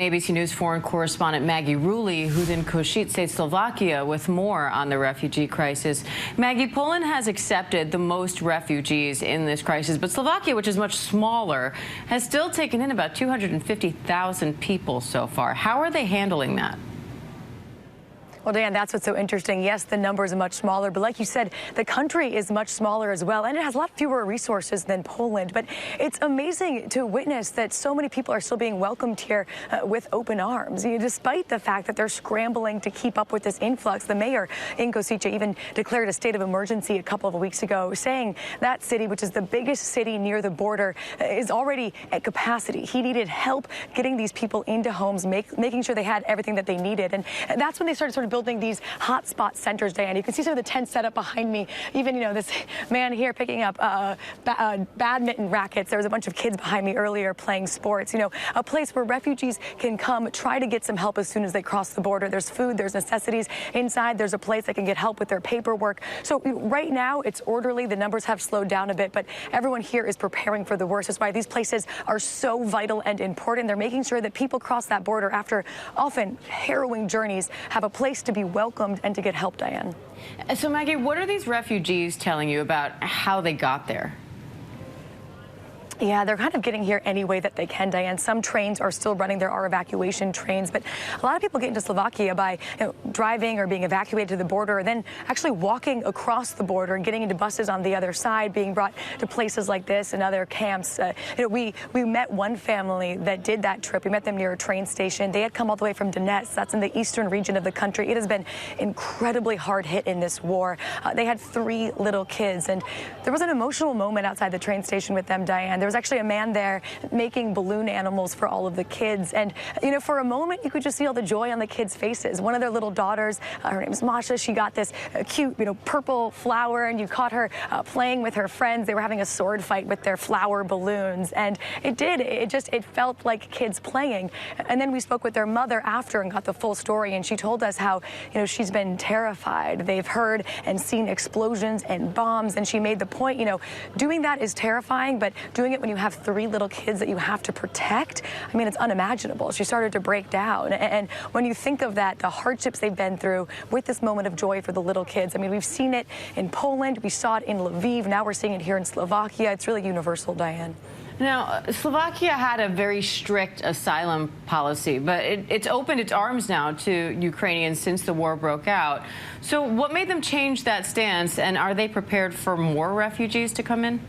ABC News foreign correspondent Maggie Rulli, who's in Košice, Slovakia, with more on the refugee crisis. Maggie, Poland has accepted the most refugees in this crisis, but Slovakia, which is much smaller, has still taken in about 250,000 people so far. How are they handling that? Well, Dan, that's what's so interesting. Yes, the numbers are much smaller, but like you said, the country is much smaller as well, and it has a lot fewer resources than Poland. But it's amazing to witness that so many people are still being welcomed here with open arms. Despite the fact that they're scrambling to keep up with this influx, the mayor in Košice even declared a state of emergency a couple of weeks ago, saying that city, which is the biggest city near the border, is already at capacity. He needed help getting these people into homes, making sure they had everything that they needed. And that's when they started sort of building these hotspot centers, Diane. You can see some of the tents set up behind me. Even, this man here picking up badminton rackets. There was a bunch of kids behind me earlier playing sports. A place where refugees can come, try to get some help as soon as they cross the border. There's food, there's necessities. Inside, there's a place that can get help with their paperwork. So right now, it's orderly. The numbers have slowed down a bit, but everyone here is preparing for the worst. That's why these places are so vital and important. They're making sure that people cross that border after often harrowing journeys have a place to be welcomed and to get help, Diane. So, Maggie, what are these refugees telling you about how they got there? Yeah, they're kind of getting here any way that they can, Diane. Some trains are still running. There are evacuation trains, but a lot of people get into Slovakia by driving or being evacuated to the border, and then actually walking across the border and getting into buses on the other side, being brought to places like this and other camps. We met one family that did that trip. We met them near a train station. They had come all the way from Donetsk. That's in the eastern region of the country. It has been incredibly hard hit in this war. They had 3 little kids, and there was an emotional moment outside the train station with them, Diane. There was actually a man there making balloon animals for all of the kids. And, for a moment, you could just see all the joy on the kids' faces. One of their little daughters, her name's Masha, she got this cute, purple flower, and you caught her playing with her friends. They were having a sword fight with their flower balloons. And it felt like kids playing. And then we spoke with their mother after and got the full story. And she told us how, she's been terrified. They've heard and seen explosions and bombs. And she made the point, doing that is terrifying, but doing it when you have 3 little kids that you have to protect, it's unimaginable. She started to break down. And when you think of that, the hardships they've been through with this moment of joy for the little kids, we've seen it in Poland, we saw it in Lviv, now we're seeing it here in Slovakia. It's really universal, Diane. Now, Slovakia had a very strict asylum policy, but it's opened its arms now to Ukrainians since the war broke out. So what made them change that stance, and are they prepared for more refugees to come in?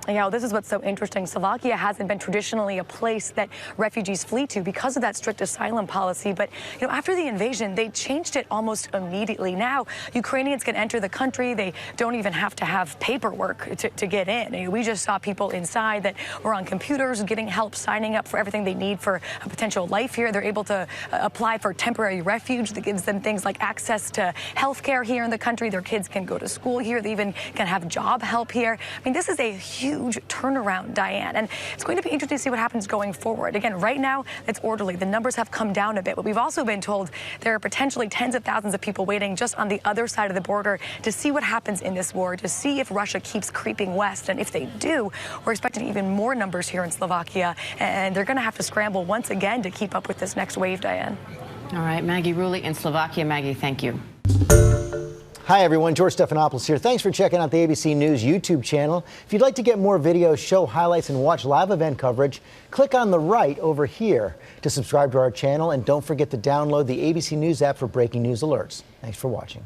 Yeah, well, this is what's so interesting. Slovakia hasn't been traditionally a place that refugees flee to because of that strict asylum policy. But, after the invasion, they changed it almost immediately. Now, Ukrainians can enter the country. They don't even have to have paperwork to get in. We just saw people inside that were on computers getting help, signing up for everything they need for a potential life here. They're able to apply for temporary refuge that gives them things like access to health care here in the country. Their kids can go to school here. They even can have job help here. This is a huge turnaround, Diane, and it's going to be interesting to see what happens going forward. Again, right now, it's orderly. The numbers have come down a bit, but we've also been told there are potentially tens of thousands of people waiting just on the other side of the border to see what happens in this war, to see if Russia keeps creeping west. And if they do, we're expecting even more numbers here in Slovakia, and they're going to have to scramble once again to keep up with this next wave, Diane. All right, Maggie Rulli in Slovakia. Maggie, thank you. Hi, everyone. George Stephanopoulos here. Thanks for checking out the ABC News YouTube channel. If you'd like to get more videos, show highlights, and watch live event coverage, click on the right over here to subscribe to our channel. And don't forget to download the ABC News app for breaking news alerts. Thanks for watching.